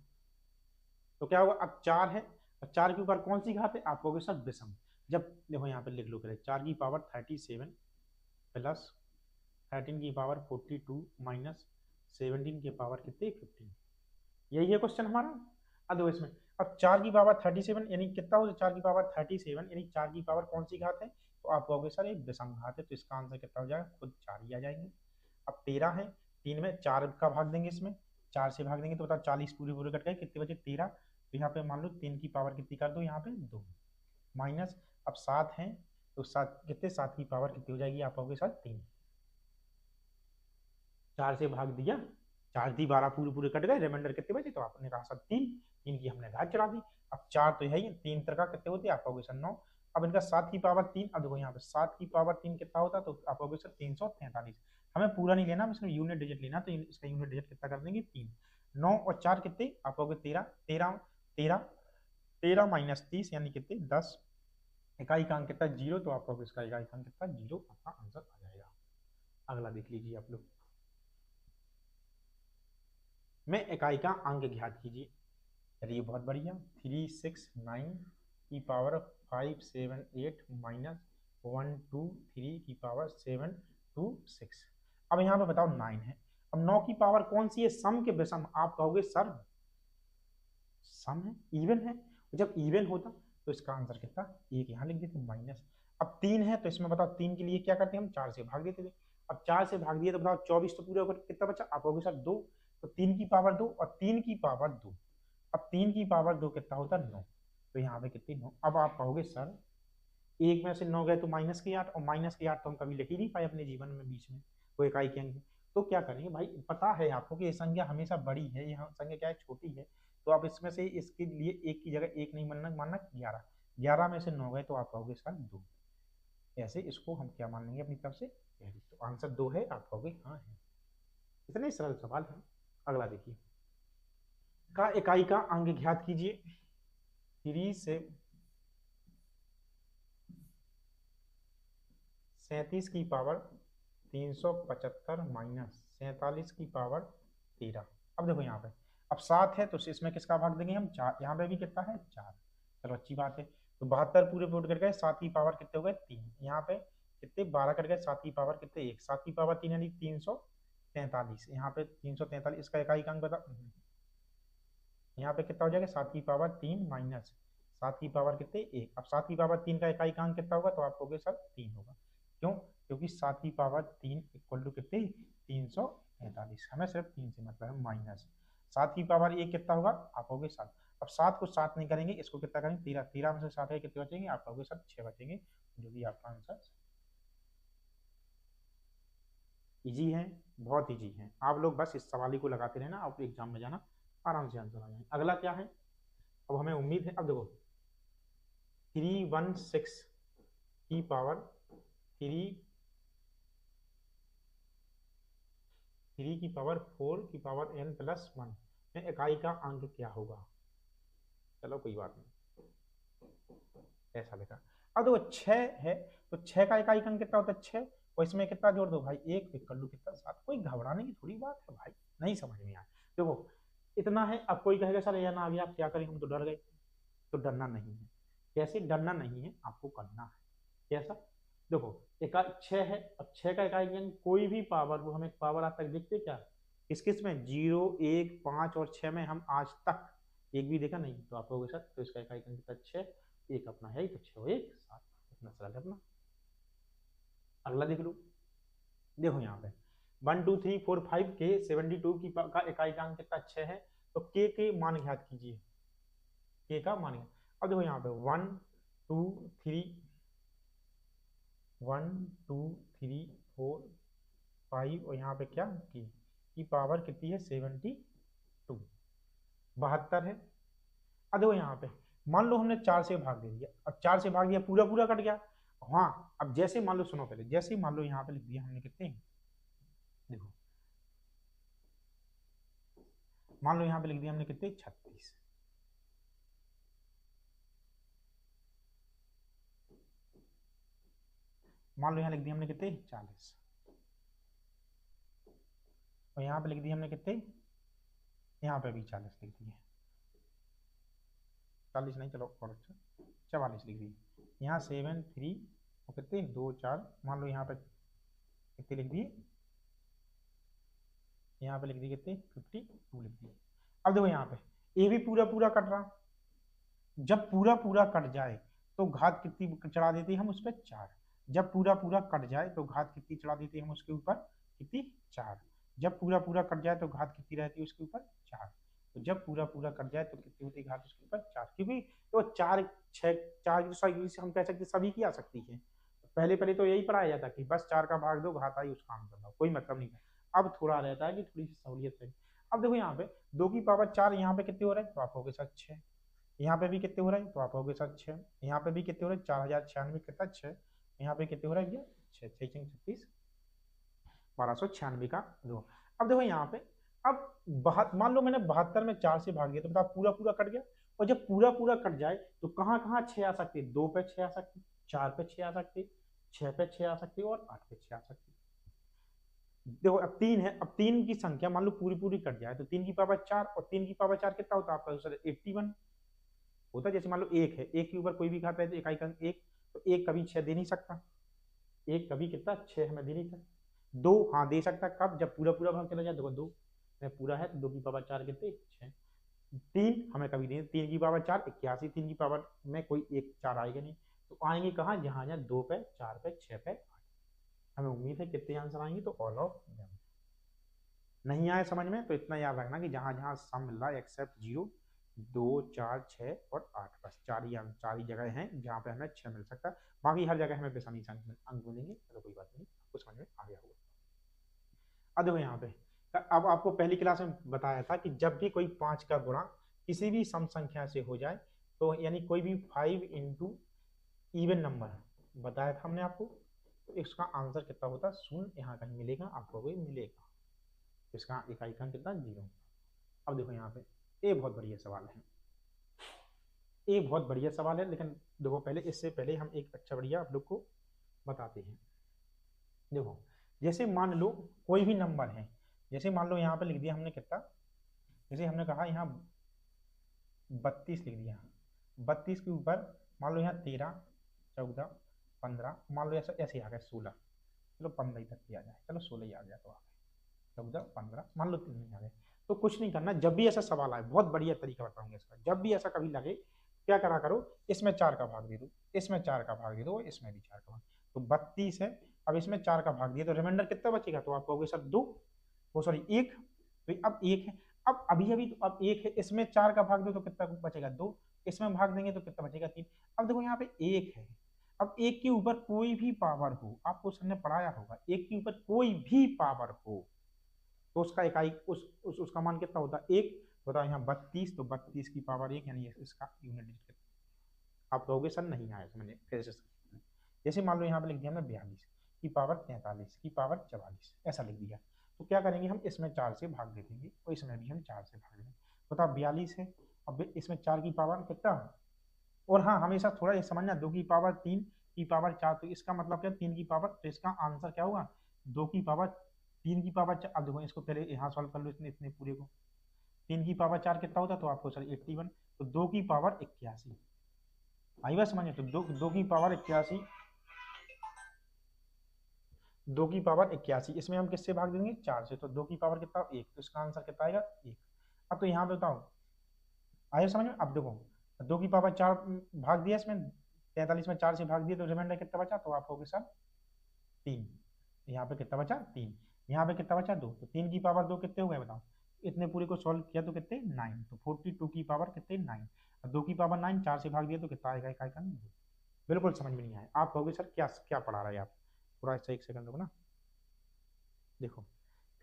तो क्या होगा, अब चार है और चार के ऊपर कौन सी घात है, आप कहोगे सर विषम, जब देखो यहाँ पे लिख लो पहले, 4 की पावर 37 प्लस 13 की पावर 42 माइनस 17 की पावर कितने 15, यही है क्वेश्चन हमारा। अब देखो इसमें, अब 4 की पावर 37 यानी कितना हो, 4 की पावर 37 यानी 4 की पावर कौन सी घात है, तो आप कहोगे सर एक विषम घात है, तो इसका आंसर कितना हो जाएगा, खुद 4 ही आ जाएंगे। अब 13 है, 3 में 4 का भाग देंगे, इसमें 4 से भाग देंगे तो बताओ 40 पूरे पूरे कट गए, कितने बचे 13, तो यहाँ पे मान लो 3 की पावर कितनी कर दो, यहाँ पे 2 माइनस, अब 7 है तो 7 कितने, 7 की पावर कितनी हो जाएगी, आप कहोगे सर 3, 4 से भाग दिया, 4 दी 12 पूरे पूरे कट गए, रिमाइंडर कितने बचे, तो आपने कहा सर 3, 3 की हमने घात चढ़ा दी। अब 4 तो है ही, 3 तरह कितने होते हैं, आप कहोगे सर 9, अब इनका 7 की पावर 3, अब देखो यहाँ पे 7 की पावर 3 कितना होता, तो आप कहोगे सर 343, हमें पूरा नहीं लेना, हमें सिर्फ यूनिट डिजिट लेना, तो इसका यूनिट डिजिट कितना कर देंगे 3, 9 और 4 कितने, आप कहोगे 13, 13 13 13 माइनस 30 यानी कितने 10, इकाई का अंक कितना 0, तो आप कहोगे इसका इकाई का अंक कितना 0, आपका आंसर आ जाएगा। अगला देख लीजिए आप लोग, में इकाई का अंक ज्ञात कीजिए, चलिए बहुत बढ़िया, 369 की पावर 578 माइनस 123 की पावर 726, अब यहाँ पे बताओ 9 है, अब 9 की पावर कौन सी है, सम के विषम, आप कहोगे सर सम है, इवन है, जब इवन होता तो इसका आंसर कितना एक, यहाँ लिख देते माइनस, अब 3 है तो इसमें बताओ 3 के लिए क्या करते हैं हम, 4 से भाग देते थे, अब 4 से भाग दिए तो बताओ 24 तो पूरे होकर कितना बचा, आप कहोगे सर 2, तो 3 की पावर 2 और 3 की पावर 2, अब 3 की पावर 2 कितना होता है 9, तो यहाँ पे कितनी 9, अब आप कहोगे सर एक में से 9 गए तो माइनस के 8, और माइनस के 8 तो हम कभी लिख ही नहीं पाए अपने जीवन में बीच में, वो इकाई के अंक, तो क्या करेंगे भाई, पता है आपको कि ये संख्या हमेशा बड़ी है, यह संख्या क्या है छोटी है, तो आप इसमें से इसके लिए एक की जगह एक नहीं मानना, मानना 11, 11 में से 9 गए तो आप कहोगे सर 2, ऐसे इसको हम क्या मान लेंगे अपनी तरफ से, तो आंसर 2 है, आप कहोगे हाँ है। इतने सरल सवाल है। अगला देखिए, का इकाई का अंक ज्ञात कीजिए, 3 से 37 की पावर 375 माइनस 47 की पावर 13, अब देखो यहाँ पे, अब 7 है तो इसमें किसका भाग देंगे हम, 4, यहाँ पे भी कितना है 4, चलो अच्छी बात है, तो 72 पूरे पूरे कट गए, 7 की पावर कितने हो गए 3, यहाँ पे कितने 12 कट गए, 7 की पावर कितने 1, 7 की पावर 3 यानी 343, यहाँ पे 343, इसका इकाई अंक बता, यहाँ पे कितना हो जाएगा, 7 की पावर 3 माइनस 7 की पावर कितने 1, अब 7 की पावर 3 का इकाई का अंक कितना होगा, तो आप कहोगे सर 3 होगा, क्यों, क्योंकि 7 की पावर 3 इक्वल टू कितने 343, हमें सिर्फ 3 से मतलब है, माइनस 7 की पावर 1 कितना होगा, आप कहोगे 7, अब 7 को 7 नहीं करेंगे, इसको कितना करेंगे 13, 13 में से 7 है कितने बचेंगे, आप कहोगे सर 6 बचेंगे, जो कि आपका आंसर इजी है, बहुत इजी है, आप लोग बस इस सवाल को लगाते रहना, आप एग्जाम में जाना आराम से आंसर आ जाए। अगला क्या है, अब हमें उम्मीद है, अब देखो 316 की पावर 3 की पावर 4 की पावर n प्लस 1 में इकाई का अंक क्या होगा, चलो कोई बात नहीं, ऐसा लिखा, अब देखो 6 है तो 6 का इकाई का अंक कितना होता है 6, और इसमें कितना जोड़ दो भाई, एक कर लो कितना 7, कोई घबराने की थोड़ी बात है भाई, नहीं समझ में आया, देखो इतना है, अब कोई कहेगा सर यह ना आ गया आप क्या करें, हम तो डर गए, तो डरना नहीं है, कैसे डरना नहीं है, आपको करना है, कैसा, देखो इकाई 6 है, अब 6 का इकाई अंक कोई भी पावर, वो हमें पावर आज तक देखते क्या, किस किस में 0 1 5 और 6 में हम आज तक एक भी देखा नहीं, तो आप कहोगे सर तो इसका इकाई अंक कितना 6, एक अपना है ही, तो 6 1 7, इतना सरल है अपना। अगला देख लो, देखो यहाँ पे 1 2 3 4 5 के 72 की का इकाइकांक कितना 6 है, तो के मान ज्ञात कीजिए, के का मान ज्ञात। अब देखो यहाँ पे 1 2 3 1 2 3 4 5 और यहाँ पे क्या की पावर कितनी है 72, 72 है। अब देखो यहाँ पे मान लो हमने 4 से भाग दे दिया, अब 4 से भाग दिया पूरा पूरा कट गया। हाँ अब जैसे मान लो, सुनो पहले, जैसे ही मान लो यहाँ पे लिख दिया हमने कितने, देखो मान लो यहाँ पे लिख दिया हमने कितने 36, मान लो यहाँ लिख दिया हमने कितने 40, और यहाँ पे लिख दिया हमने कितने, यहाँ पे भी 40 लिख दिए, 40 नहीं चलो और अच्छा 44 लिख दिए। यहाँ 7 3 और कितने 2 4, मान लो यहाँ पे कितने लिख दिए, यहाँ पे लिख दिए कितने 52 लिख दिए। अब देखो यहाँ पे ए भी पूरा पूरा कट रहा, जब पूरा पूरा कट जाए तो घात कितनी चढ़ा देते हैं हम उस पर 4, जब पूरा पूरा कट जाए तो घात कितनी चढ़ा देते हैं हम उसके ऊपर, कितनी 4, जब पूरा पूरा कट जाए तो घात कितनी रहती है उसके ऊपर 4, तो जब पूरा पूरा कट जाए तो कितनी होती है घात उसके ऊपर 4, क्योंकि तो 4 6 4 की हम कह सकते सभी की आ सकती है। पहले पहले तो यही पढ़ाया जाता कि बस 4 का भाग दो घात आई उसका आंसर दो, कोई मतलब नहीं है। अब थोड़ा रहता है कि थोड़ी सी सहूलियत है। अब देखो यहाँ पे 2 की पावर 4, यहाँ पे कितने हो रहे हैं तो आप हो गए साथ 6, यहाँ पे भी कितने हो रहे हैं तो आप हो गए साथ 6, यहाँ पे भी कितने हो रहे हैं 4096 कितना 6, यहाँ पे कितने हो रहा है भैया 6 6 36 1296 का 2। अब देखो यहाँ पे अब मान लो मैंने 72 में 4 से भाग दिया तो बताओ पूरा पूरा कट गया, और जब पूरा पूरा कट जाए तो कहाँ कहाँ 6 आ सकते, 2 पे 6 आ सकते, 4 पे 6 आ सकते, 6 पे 6 आ सकते और 8 पे 6 आ सकते। देखो अब 3 है, अब 3 की संख्या मान लो पूरी पूरी कट जाए तो 3 की पावर 4 और 3 की पावर 4 कितना होता है आपका दूसरा 81 होता है। जैसे मान लो 1 है, 1 के ऊपर कोई भी घात है तो इकाई अंक 1, तो 1 कभी 6 दे नहीं सकता, 1 कभी कितना 6 हमें दे नहीं सकता। 2 हाँ दे सकता, कब जब पूरा पूरा भाग चला जाए, देखो 2 में पूरा है तो 2 की पावर 4 कितने 6, 3 हमें कभी नहीं, 3 की पावर 4 81, 3 की पावर में कोई एक 4 आएगा नहीं, तो आएंगे कहाँ जहाँ जहाँ 2 पे 4 पे 6 पे 8, हमें उम्मीद है कितने आंसर आएंगे तो ऑल ऑफ देम। नहीं आए समझ में तो इतना याद रखना कि जहां जहां सम मिल रहा है एक्सेप्ट 0 2 4 6 और 8, बस 4 ही जगह हैं जहां पे हमें 6 मिल सकता है, बाकी हर जगह हमें बेसानी से अंक मिलेंगे, तो कोई बात नहीं, आपको समझ में आ गया होगा। अब देखो यहाँ पे अब आपको पहली क्लास में बताया था कि जब भी कोई 5 का गुणा किसी भी सम संख्या से हो जाए, तो यानी कोई भी 5 इंटू इवन नंबर बताया था हमने आपको, तो इसका आंसर कितना होता है 0, यहाँ कहीं मिलेगा आपको, कोई मिलेगा, इसका इकाई अंक कितना 0। अब देखो यहाँ पे ये बहुत बढ़िया सवाल है, ये बहुत बढ़िया सवाल है, लेकिन देखो पहले इससे पहले हम एक अच्छा बढ़िया आप लोग को बताते हैं। देखो जैसे मान लो कोई भी नंबर है, जैसे मान लो यहाँ पे लिख दिया हमने कितना, जैसे हमने कहा यहाँ 32 लिख दिया, 32 के ऊपर मान लो यहाँ 13 14 15, मान लो ऐसा ऐसे आ गया 16, चलो 15 तक ही आ जाए, चलो 16 ही आ गया तो आ गए 14 15, मान लो 3 आ गए। तो कुछ नहीं करना, जब भी ऐसा सवाल आए बहुत बढ़िया तरीका बताऊंगा इसका, जब भी ऐसा कभी लगे क्या करा करो, इसमें 4 का भाग दे दो, इसमें 4 का भाग दे दो, इसमें भी 4 का भाग, तो 32 है, अब इसमें 4 का भाग दिया तो रिमाइंडर कितना बचेगा, तो आप कहोगे सर 2, वो सॉरी 1, तो अब 1 है, अब अभी अभी तो अब 1 है, इसमें 4 का भाग दो तो कितना बचेगा 2, इसमें भाग देंगे तो कितना बचेगा 3। अब देखो यहाँ पे 1 है, अब 1 के ऊपर कोई भी पावर हो, आपको सर ने पढ़ाया होगा 1 के ऊपर कोई भी पावर हो तो उसका इकाई उसका मान कितना होता है 1, बताओ यहाँ 32, तो 32 की पावर 1 यानी इसका यूनिट डिजिट। आप कहोगे सर नहीं आया समझे, फिर से जैसे मान लो यहाँ पे लिख दिया हमने 42 की पावर 43 की पावर 44 ऐसा लिख दिया, तो क्या करेंगे हम इसमें 4 से भाग दे देंगे और इसमें भी हम 4 से भाग देंगे, बताओ 42 है, अब इसमें 4 की पावर कितना, और हाँ हमेशा थोड़ा ये समझना 2 की पावर 3 की पावर 4, तो इसका मतलब क्या 3 की पावर, तो इसका आंसर क्या होगा 2 की पावर 3 की पावर 4। अब देखो इसको पहले यहाँ सॉल्व कर लो, इतने इतने पूरे को, 3 की पावर 4 कितना होता है तो आपको सर 81, तो 2 की पावर 81 आई बात समझे, तो 2 की पावर 81, 2 की पावर 81 इसमें हम किससे भाग देंगे 4 से, तो 2 की पावर कितना 1, तो इसका आंसर कितना आएगा 1। अब तो यहाँ पे बताओ आया समझ में, अब देखो 2 की पावर 4 भाग दिया इसमें 43 में 4 से भाग दिया तो रिमाइंडर कितना बचा, तो आप हो गए सर 3, यहाँ पे कितना बचा 3, यहाँ पे कितना बचा 2, तो 3 की पावर 2 कितने हो गए बताओ। इतने पूरे को सॉल्व किया तो कितने 9, तो 42 की पावर कितने 9, और 2 की पावर 9, 4 से भाग दिया तो कितना आएगा इकाई का 2। बिल्कुल समझ में नहीं आया। आप कहोगे सर क्या क्या पढ़ा रहे हैं आप, पूरा ऐसा एक सेकंड रुको ना। देखो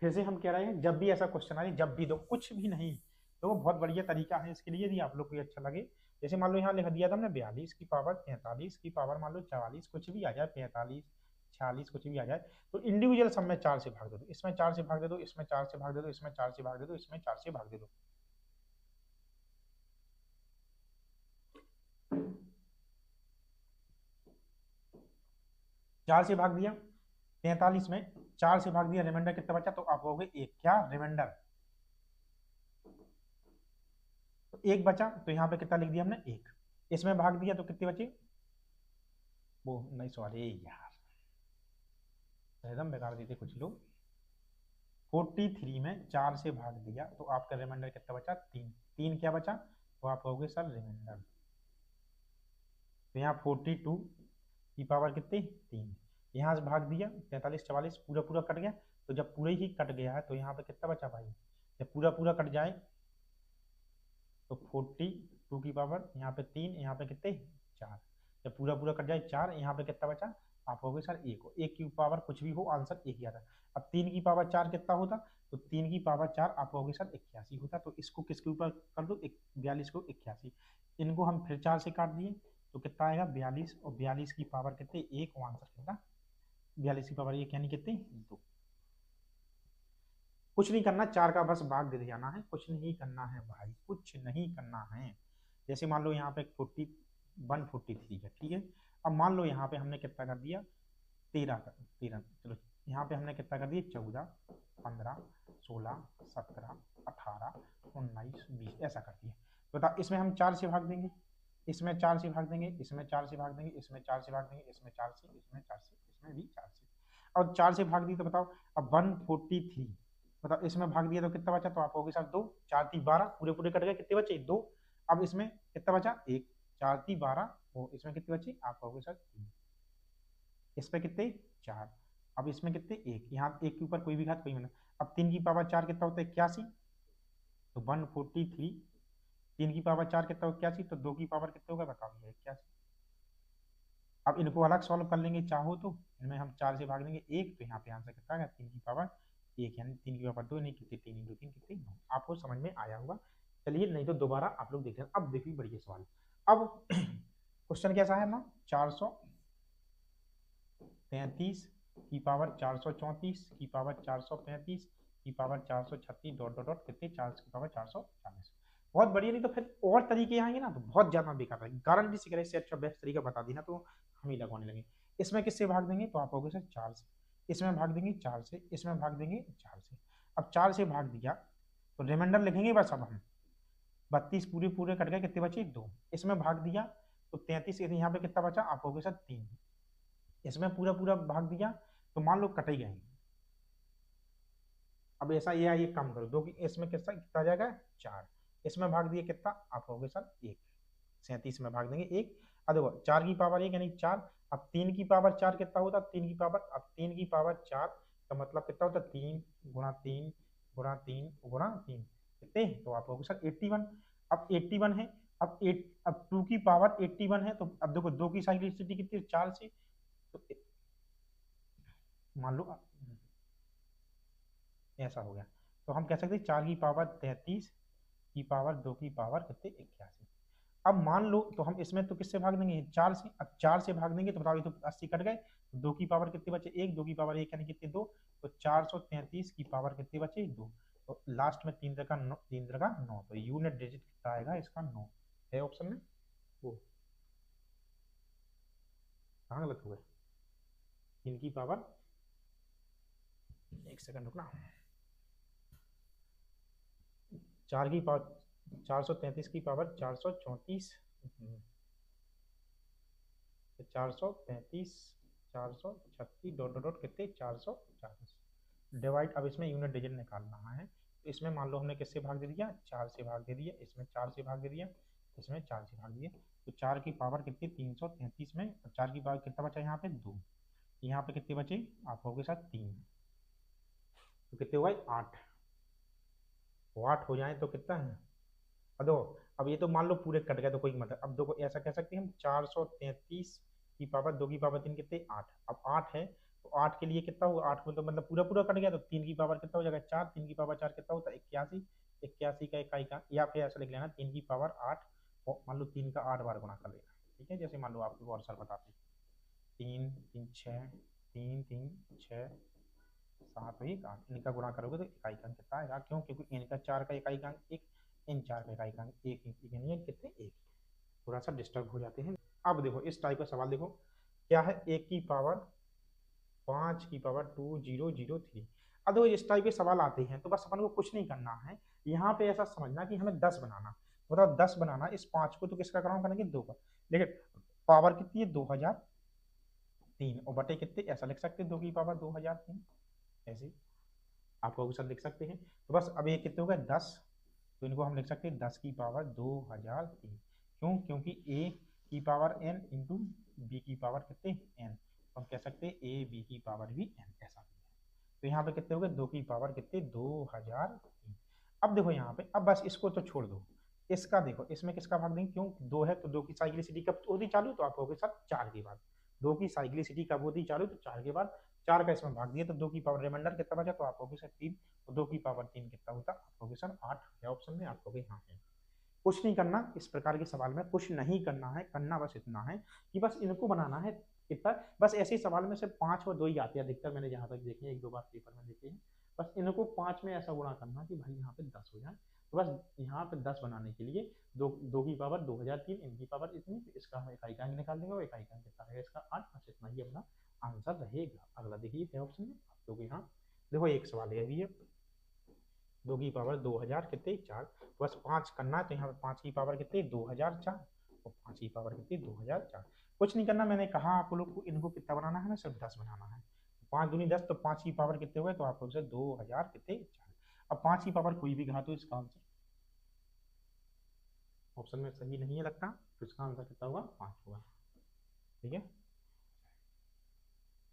फिर से हम कह रहे हैं जब भी ऐसा क्वेश्चन आए, जब भी दो कुछ भी नहीं, तो बहुत बढ़िया तरीका है इसके लिए, यदि आप लोग को ये अच्छा लगे। जैसे मान लो यहाँ लिख दिया था हमने 42 की पावर 43 की पावर मान लो 44, कुछ भी आ जाए 45 46 कुछ भी आ जाए, तो इंडिविजुअल सब में 4 से भाग दे दो, इसमें 4 से भाग दे दो, इसमें 4 से भाग दे दो, इसमें 4 से भाग दे दो, इसमें 4 से भाग दे दो। 4 से भाग दिया 43 में, 4 से भाग दिया, रिमाइंडर कितना बचा, तो आप कहोगे एक, क्या रिमाइंडर, तो एक बचा, तो यहाँ पे कितना लिख दिया हमने एक, इसमें भाग दिया तो कितने बचे, वो नहीं सॉरी यार, एकदम बेकार दी थी कुछ लोग। 43 में 4 से भाग दिया तो आपका रिमाइंडर कितना बचा 3, 3 क्या बचा, तो आप कहोगे सर रिमाइंडर। तो यहाँ 42 की पावर कितनी 3, यहाँ से भाग दिया 43 44 पूरा पूरा कट गया, तो जब पूरा ही कट गया है तो यहाँ पे कितना बचा भाई, जब पूरा पूरा कट जाए तो 42 की पावर यहाँ पे 3, यहाँ पे कितने 4, जब पूरा पूरा कट जाए 4, यहाँ पे कितना बचा, आप कहोगे सर एक हो, एक की पावर कुछ भी हो आंसर एक ही आता है। अब 3 की पावर 4 कितना होता, तो 3 की पावर 4 आप कहोगे सर 81 होता, तो इसको किसके ऊपर कर दो 42 को 81, इनको हम फिर 4 से काट दिए तो कितना आएगा 42, और 42 की पावर कितने एक, आंसर कितना 42 की पावर एक यानी कितने 2। कुछ नहीं करना, 4 का बस भाग दे जाना है, कुछ नहीं करना है भाई, कुछ नहीं करना है। जैसे मान लो यहाँ पे 143 है, ठीक है। अब मान लो यहाँ पे हमने कितना कर दिया 13 का 13, चलो यहाँ पे हमने कितना कर दिया 14 15 16 17 18 19 20 ऐसा कर दिया। तो बता इसमें हम 4 से भाग देंगे, इसमें 4 से भाग देंगे, इसमें 4 से भाग देंगे, इसमें 4 से भाग देंगे, इसमें 4 से, इसमें 4 से, इसमें भी 4 से। और 4 से भाग दी तो बताओ अब 143, बताओ इसमें भाग दिया तो कितना बचा, तो आप कहोगे सर 2, 4 3 12 पूरे पूरे कट गए, कितने बचे 2। अब इसमें कितना बचा 1, 4 3 12, वो इसमें कितने बचे, आप कहोगे सर 3, इस पे कितने 4, अब इसमें कितने 1, यहाँ 1 के ऊपर कोई भी घात कोई मतलब। अब 3 की पावर 4 कितना होता है 81, तो 143, 3 की पावर 4 कितना होगा 81, तो 2 की पावर कितने होगा बताओ 81। अब इनको अलग सॉल्व कर लेंगे चाहो तो, इनमें हम 4 से भाग देंगे 1, तो यहाँ पे आंसर कितना आएगा 3 की पावर 1 यानी 3 की पावर 2 नहीं कितने 3 इंटू 3 कितने 9। आपको समझ में आया होगा। चलिए नहीं तो दोबारा आप लोग देख लें। अब देखिए बढ़िया सवाल। अब क्वेश्चन कैसा है ना, 433 की पावर 434 की पावर 435 की पावर 436 डॉट डॉट डॉट कितने 4 की पावर 440। बहुत बढ़िया, नहीं तो फिर और तरीके आएंगे ना तो बहुत ज्यादा बेकार है। गारंटी से करें, इससे अच्छा बेस्ट तरीका बता दी ना तो हम ही लगवाने लगे। इसमें किससे भाग देंगे, तो आप हो गए सर 4 से, इसमें भाग देंगे 4 से, इसमें भाग देंगे 4 से। अब 4 से भाग दिया तो रिमाइंडर लिखेंगे बस। अब हम 32 पूरे पूरे कट गए, कितने बचे 2, इसमें भाग दिया तो 33, यहाँ पे कितना बचा, आप हो गए सर 3, इसमें पूरा पूरा भाग दिया तो मान लो कट ही गए। अब ऐसा ये कम करो, दो की इसमें कितना कितना आ जाएगा 4, इसमें भाग दिए कितना, आप हो गए सर 1, 37 में भाग देंगे 1। अब देखो 4 की पावर 1 यानी 4, अब 3 की पावर 4 कितना होता, 3 की पावर, अब 3 की पावर 4 का मतलब कितना होता 3 गुणा 3 गुणा 3 गुणा 3 कितने, तो आप हो गए सर 81। अब 81 है, अब 8, अब 2 की पावर 81 है, तो अब देखो 2 की साइक्लिसिटी कितनी 4 से, तो मान लो ऐसा हो गया। तो हम कह सकते हैं 4 की पावर 33 की पावर 2 की पावर कितने 81। अब मान लो तो हम इसमें तो किससे भाग देंगे 4 से, अब 4 से भाग देंगे तो बताओ ये तो 80 कट गए, तो 2 की पावर कितने बचे 1, 2 की पावर 1 यानी कितने 2, तो 433 की पावर कितने बचे 2। तो लास्ट में 3 का 9, 3 का 9, तो यूनिट डिजिट कितना आएगा इसका 9 है ऑप्शन में। वो कहाँ गलत हो गए, 3 की पावर, एक सेकंड रुकना, 4 की पावर 433 की पावर 434, 435 436 डॉट डॉट डॉट कितने 440 डिवाइड। अब इसमें यूनिट डिजिट निकालना है, तो इसमें मान लो हमने किससे भाग दे दिया 4 से भाग दे दिया, इसमें 4 से भाग दे दिया, इसमें 4 से भाग दिया, तो 4 की पावर कितनी 333 में, 4 की पावर कितना बचा यहाँ पे 2, यहाँ पे कितने बचे आप लोगों के साथ 3, तो कितने हुआ 8, वो 8 हो जाए तो कितना है। अब देखो अब ये तो मान लो पूरे कट गए तो कोई मतलब, अब देखो ऐसा कह सकते हैं हम 433 की पावर 2 की पावर 3 कितने 8, अब 8 है तो 8 के लिए कितना हुआ, 8 में तो मतलब पूरा पूरा कट गया तो 3 की पावर कितना हो जाएगा 4, 3 की पावर 4 कितना होता है 81, 81 का इकाई का, या फिर ऐसा लिख लेना 3 की पावर 8, और मान लो 3 का 8 बार गुणा कर लेना, ठीक है, जैसे मान लो आपको और सर बताते हैं 3 3 6, 3 3 6 7 एक 8, इनका गुणा करोगे तो इकाई का अंक कितना आएगा, क्यों क्योंकि इनका 4 का इकाई का अंक एक, इन 4 का इकाई का अंक एक, यानी कितने एक, थोड़ा सा डिस्टर्ब हो जाते हैं। अब देखो इस टाइप का सवाल देखो क्या है, 1 की पावर 5 की पावर 2003। अब देखो इस टाइप के सवाल आते हैं तो बस अपन को कुछ नहीं करना है, यहाँ पे ऐसा समझना कि हमें 10 बनाना, मतलब 10 बनाना, इस 5 को तो किसका कराऊँ करेंगे 2 का, लेकिन पावर कितनी है 2003, और बटे कितने ऐसा लिख सकते हैं 2 की पावर 2003, ऐसे आप लोग सब लिख सकते हैं। तो बस अब ये कितने हो गए 10, तो इनको हम लिख सकते हैं 10 की पावर 2003, क्यों क्योंकि a की पावर n इंटू बी की पावर कितने n, तो हम कह सकते हैं a b की पावर भी n, ऐसा भी है। तो यहाँ पे कितने हो गए 2 की पावर कितने 2003। अब देखो यहाँ पे, अब बस इसको तो छोड़ दो, इसका देखो इसमें किसका भाग देंगे, क्यों 2 है तो 2 की साइक्लिसिटी कब होती चालू, तो आप लोगों के साथ 4 के बाद, 2 की साइक्लिसिटी कब होती चालू, तो 4 के बाद, 4 का इसमें भाग दिया तो 2 की पावर रिमाइंडर कितना बचा, तो आप लोगों के साथ 3, तो 2 की पावर 3 कितना होता, आप लोगों के साथ 8 है ऑप्शन में, आप लोग यहाँ है। कुछ नहीं करना इस प्रकार के सवाल में, कुछ नहीं करना है, करना बस इतना है कि बस इनको बनाना है कितना, बस ऐसे सवाल में से 5 और 2 ही आते हैं अधिकतर, मैंने जहां तक देखे एक दो बार पेपर में देखे हैं, बस इनको 5 में ऐसा गुणा करना कि भाई यहाँ पे 10 हो जाए, तो बस यहाँ पे 10 बनाने के लिए दो की पावर 2003, इनकी पावर इतनी, तो इसका हम इकाई का अंक निकाल देंगे, और इकाई का अंक कितना रहेगा इसका 8, बस इतना ही अपना आंसर रहेगा। अगला देखिए है ऑप्शन में आप लोग यहाँ देखो, एक सवाल है अभी 2 की पावर 2000 कितने 4, बस 5 करना है तो यहाँ पे 5 की पावर कितनी 2004, और 5 की पावर कितनी 2004, कुछ नहीं करना, मैंने कहा आप लोग को इनको कितना बनाना है ना, सिर्फ 10 बनाना है, 5 दूनी 10, तो 5 की पावर कितने हुए, तो आप लोग से 2000 कितने 4, अब 5 की पावर कोई भी कहा तो इसका आंसर ऑप्शन में सही नहीं है लगता, तो इसका आंसर कितना होगा 5 होगा, ठीक है,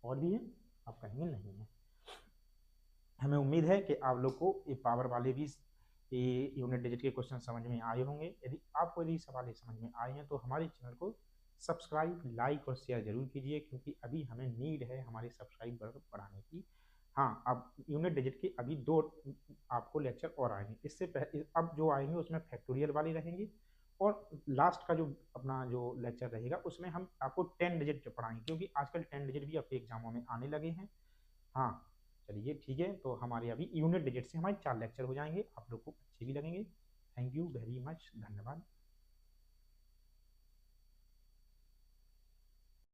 और भी है आप कहेंगे नहीं है। हमें उम्मीद है कि आप लोग को ये पावर वाले भी ये यूनिट डिजिट के क्वेश्चन समझ में आए होंगे, यदि आपको यदि सवाल समझ में आए हैं तो हमारे चैनल को सब्सक्राइब लाइक और शेयर जरूर कीजिए, क्योंकि अभी हमें नीड है हमारे सब्सक्राइबर बढ़ाने की। हाँ अब यूनिट डिजिट के अभी 2 आपको लेक्चर और आएंगे, इससे अब जो आएंगे उसमें फैक्टोरियल वाले रहेंगे, और लास्ट का जो अपना जो लेक्चर रहेगा उसमें हम आपको 10 डिजिट पढ़ाएंगे, क्योंकि आजकल 10 डिजिट भी आपके एग्जामों में आने लगे हैं। हाँ चलिए ठीक है, तो हमारे अभी यूनिट डिजिट से हमारे 4 लेक्चर हो जाएंगे, आप लोग को अच्छे भी लगेंगे। थैंक यू वेरी मच, धन्यवाद।